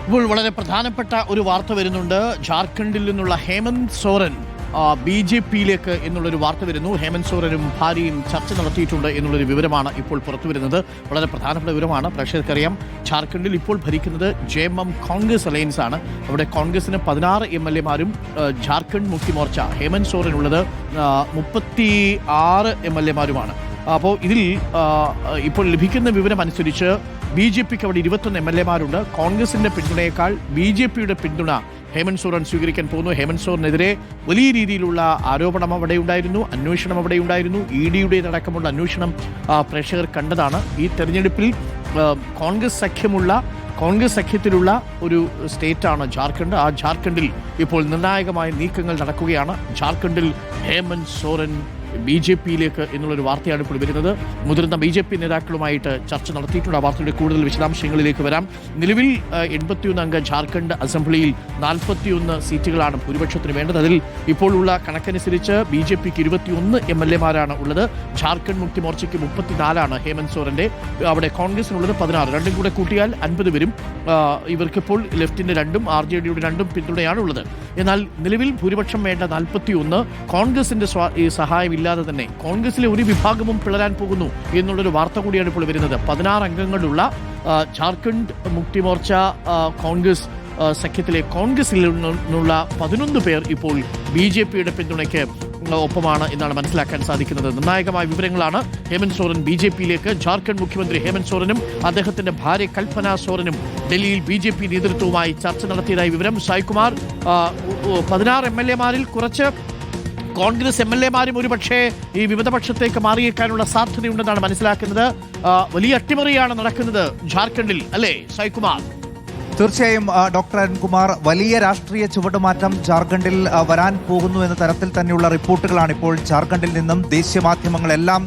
ഇപ്പോൾ വളരെ പ്രധാനപ്പെട്ട ഒരു വാർത്ത വരുന്നുണ്ട്. ജാർഖണ്ഡിൽ നിന്നുള്ള ഹേമന്ത് സോറൻ BJP-യിലേക്ക് എന്നുള്ളൊരു വാർത്ത വരുന്നു. ഹേമന്ത് സോറനും ഭാര്യയും ചർച്ച നടത്തിയിട്ടുണ്ട് എന്നുള്ളൊരു വിവരമാണ് ഇപ്പോൾ പുറത്തു വരുന്നത്. വളരെ പ്രധാനപ്പെട്ട വിവരമാണ്. പ്രേക്ഷകർക്കറിയാം, ജാർഖണ്ഡിൽ ഇപ്പോൾ ഭരിക്കുന്നത് JMM കോൺഗ്രസ് അലയൻസ് ആണ്. അവിടെ കോൺഗ്രസിന് 16 MLA-മാരും ജാർഖണ്ഡ് മുക്തി മോർച്ച ഹേമന്ത് സോറനുള്ളത് 36 MLA-മാരുമാണ്. അപ്പോൾ ഇതിൽ ഇപ്പോൾ ലഭിക്കുന്ന വിവരം അനുസരിച്ച് BJP-ക്ക് അവിടെ 21 MLA-മാരുണ്ട്. കോൺഗ്രസിന്റെ പിന്തുണയേക്കാൾ BJP-യുടെ പിന്തുണ ഹേമന്ത് സോറൻ സ്വീകരിക്കാൻ പോകുന്നു. ഹേമന്ത് സോറനെതിരെ വലിയ രീതിയിലുള്ള ആരോപണം അവിടെ ഉണ്ടായിരുന്നു, അന്വേഷണം അവിടെ ഉണ്ടായിരുന്നു. ED-യുടെ അടക്കമുള്ള അന്വേഷണം പ്രേക്ഷകർ കണ്ടതാണ്. ഈ തെരഞ്ഞെടുപ്പിൽ കോൺഗ്രസ് സഖ്യത്തിലുള്ള ഒരു സ്റ്റേറ്റാണ് ജാർഖണ്ഡ്. ആ ജാർഖണ്ഡിൽ ഇപ്പോൾ നിർണായകമായ നീക്കങ്ങൾ നടക്കുകയാണ്. ജാർഖണ്ഡിൽ ഹേമന്ത് സോറൻ BJP-യിലേക്ക് എന്നുള്ളൊരു വാർത്തയാണ് ഇപ്പോൾ വരുന്നത്. മുതിർന്ന BJP നേതാക്കളുമായിട്ട് ചർച്ച നടത്തിയിട്ടുണ്ട്. ആ വാർത്തയുടെ കൂടുതൽ വിശദാംശങ്ങളിലേക്ക് വരാം. നിലവിൽ 81 അംഗ ജാർഖണ്ഡ് അസംബ്ലിയിൽ 41 സീറ്റുകളാണ് ഭൂരിപക്ഷത്തിന് വേണ്ടത്. അതിൽ ഇപ്പോഴുള്ള കണക്കനുസരിച്ച് BJP-ക്ക് 21 MLA-മാരാണ് ഉള്ളത്. ജാർഖണ്ഡ് മുക്തി മോർച്ചയ്ക്ക് 34 ഹേമന്ത് സോറന്റെ. അവിടെ കോൺഗ്രസിനുള്ളത് 16. രണ്ടും കൂടെ കൂട്ടിയാൽ 50 വരും. ഇവർക്കിപ്പോൾ ലെഫ്റ്റിന്റെ 2ഉം RJD-യുടെ 2ഉം പിന്തുണയാണ് ഉള്ളത്. എന്നാൽ നിലവിൽ ഭൂരിപക്ഷം വേണ്ട 41 കോൺഗ്രസിന്റെ സഹായമില്ലാതെ തന്നെ കോൺഗ്രസിലെ ഒരു വിഭാഗവും പിളരാൻ പോകുന്നു എന്നുള്ളൊരു വാർത്ത കൂടിയാണ് ഇപ്പോൾ വരുന്നത്. 16 അംഗങ്ങളുള്ള ജാർഖണ്ഡ് മുക്തി മോർച്ച കോൺഗ്രസ് സഖ്യത്തിലെ കോൺഗ്രസിൽ നിന്നുള്ള 11 പേർ ഇപ്പോൾ BJP-യുടെ പിന്തുണയ്ക്ക് ഒപ്പമാണ് എന്നാണ് മനസ്സിലാക്കാൻ സാധിക്കുന്നത്. നിർണായകമായ വിവരങ്ങളാണ്. ഹേമന്ത് സോറൻ BJP-യിലേക്ക്. ജാർഖണ്ഡ് മുഖ്യമന്ത്രി ഹേമന്ത് സോറനും അദ്ദേഹത്തിന്റെ ഭാര്യ കൽപ്പന സോറനും ഡൽഹിയിൽ BJP നേതൃത്വവുമായി ചർച്ച നടത്തിയതായി വിവരം. സായ്കുമാർ, 16 MLA-മാരിൽ കുറച്ച് കോൺഗ്രസ് MLA-മാരും ഒരുപക്ഷെ ഈ വിമതപക്ഷത്തേക്ക് മാറിയേക്കാനുള്ള സാധ്യതയുണ്ടെന്നാണ് മനസ്സിലാക്കുന്നത്. വലിയ അട്ടിമറിയാണ് നടക്കുന്നത് ജാർഖണ്ഡിൽ, അല്ലേ സായ്കുമാർ? തീർച്ചയായും ഡോക്ടർ അരുൺകുമാർ, വലിയ രാഷ്ട്രീയ ചുവടുമാറ്റം ജാർഖണ്ഡിൽ വരാൻ പോകുന്നു എന്ന തരത്തിൽ തന്നെയുള്ള റിപ്പോർട്ടുകളാണ് ഇപ്പോൾ ജാർഖണ്ഡിൽ നിന്നും ദേശീയ മാധ്യമങ്ങളെല്ലാം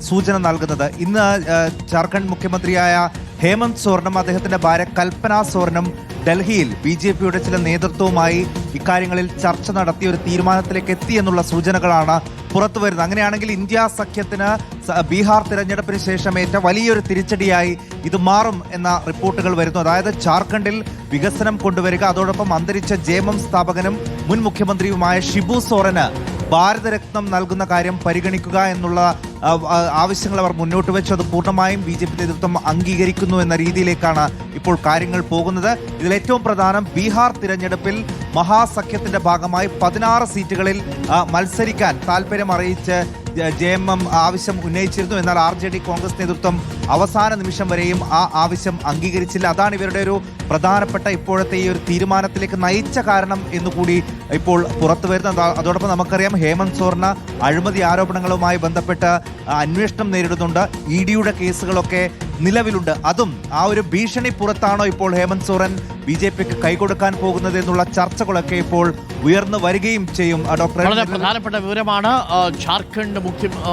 സൂചന നൽകുന്നത്. ഇന്ന് ജാർഖണ്ഡ് മുഖ്യമന്ത്രിയായ ഹേമന്ത് സോറനും അദ്ദേഹത്തിന്റെ ഭാര്യ കൽപ്പന സോറനും ഡൽഹിയിൽ BJP-യുടെ ചില നേതൃത്വവുമായി ഇക്കാര്യങ്ങളിൽ ചർച്ച നടത്തി ഒരു തീരുമാനത്തിലേക്ക് എത്തി എന്നുള്ള സൂചനകളാണ് പുറത്തു വരുന്നത്. അങ്ങനെയാണെങ്കിൽ ഇന്ത്യ സഖ്യത്തിന് ബീഹാർ തിരഞ്ഞെടുപ്പിന് ശേഷം ഏറ്റ വലിയൊരു തിരിച്ചടിയായി ഇത് മാറും എന്ന റിപ്പോർട്ടുകൾ വരുന്നു. അതായത് ജാർഖണ്ഡിൽ വികസനം കൊണ്ടുവരിക, അതോടൊപ്പം അന്തരിച്ച JMM സ്ഥാപകനും മുൻ മുഖ്യമന്ത്രിയുമായ ഷിബു സോറന് ഭാരതരത്നം നൽകുന്ന കാര്യം പരിഗണിക്കുക എന്നുള്ള ആവശ്യങ്ങൾ അവർ മുന്നോട്ട് വെച്ചു. അത് പൂർണ്ണമായും BJP നേതൃത്വം അംഗീകരിക്കുന്നു എന്ന രീതിയിലേക്കാണ് ഇപ്പോൾ കാര്യങ്ങൾ പോകുന്നത്. ഇതിൽ ഏറ്റവും പ്രധാനം, ബീഹാർ തിരഞ്ഞെടുപ്പിൽ മഹാസഖ്യത്തിന്റെ ഭാഗമായി 16 സീറ്റുകളിൽ മത്സരിക്കാൻ താല്പര്യം അറിയിച്ച് JMM ആവശ്യം ഉന്നയിച്ചിരുന്നു. എന്നാൽ RJD കോൺഗ്രസ് നേതൃത്വം അവസാന നിമിഷം വരെയും ആ ആവശ്യം അംഗീകരിച്ചില്ല. അതാണ് ഇവരുടെ ഒരു പ്രധാനപ്പെട്ട ഇപ്പോഴത്തെ ഈ ഒരു തീരുമാനത്തിലേക്ക് നയിച്ച കാരണം എന്നുകൂടി ഇപ്പോൾ പുറത്തു വരുന്നത്. അതോടൊപ്പം നമുക്കറിയാം, ഹേമന്ത് സോറന് അഴിമതി ആരോപണങ്ങളുമായി ബന്ധപ്പെട്ട് അന്വേഷണം നേരിടുന്നുണ്ട്. ED-യുടെ കേസുകളൊക്കെ നിലവിലുണ്ട്. അതും ആ ഒരു ഭീഷണി പുറത്താണോ ഇപ്പോൾ ഹേമന്ത് സോറൻ BJP-ക്ക് കൈകൊടുക്കാൻ പോകുന്നത് എന്നുള്ള ചർച്ചകളൊക്കെ ഇപ്പോൾ ഉയർന്നു വരികയും ചെയ്യും. ഡോക്ടർ, വളരെ പ്രധാനപ്പെട്ട വിവരമാണ്. ജാർഖണ്ഡ്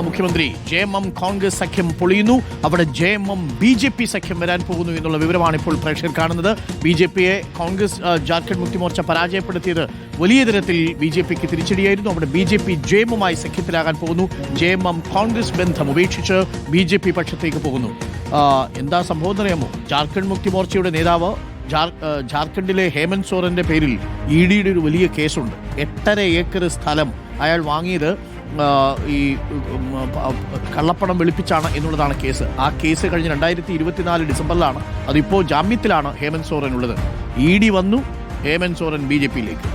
മുഖ്യമന്ത്രി JMM കോൺഗ്രസ് സഖ്യം പൊളിയുന്നു. അവിടെ JMM BJP സഖ്യം വരാൻ പോകുന്നു എന്നുള്ള വിവരമാണ് ഇപ്പോൾ പ്രേക്ഷകർ കാണുന്നത്. BJP-യെ കോൺഗ്രസ് ജാർഖണ്ഡ് മുക്തി മോർച്ച പരാജയപ്പെടുത്തിയത് വലിയ തരത്തിൽ BJP-ക്ക് തിരിച്ചടിയായിരുന്നു. അവിടെ BJP JMM-മായി സഖ്യത്തിലാകാൻ പോകുന്നു. JMM കോൺഗ്രസ് ബന്ധം ഉപേക്ഷിച്ച് BJP പക്ഷത്തേക്ക് പോകുന്നു. എന്താ സംഭവം എന്നറിയാമോ? ജാർഖണ്ഡ് മുക്തി മോർച്ചയുടെ നേതാവ് ജാർഖണ്ഡിലെ ഹേമന്ത് സോറന്റെ പേരിൽ ED-യുടെ ഒരു വലിയ കേസുണ്ട്. 8.5 ഏക്കർ സ്ഥലം അയാൾ വാങ്ങിയത് ഈ കള്ളപ്പണം വെളുപ്പിച്ചാണ് എന്നുള്ളതാണ് കേസ്. ആ കേസ് കഴിഞ്ഞ് 2024 ഡിസംബറിലാണ്. അതിപ്പോൾ ജാമ്യത്തിലാണ് ഹേമന്ത് സോറൻ ഉള്ളത്. ED വന്നു, ഹേമന്ത് സോറൻ BJP-യിലേക്ക്.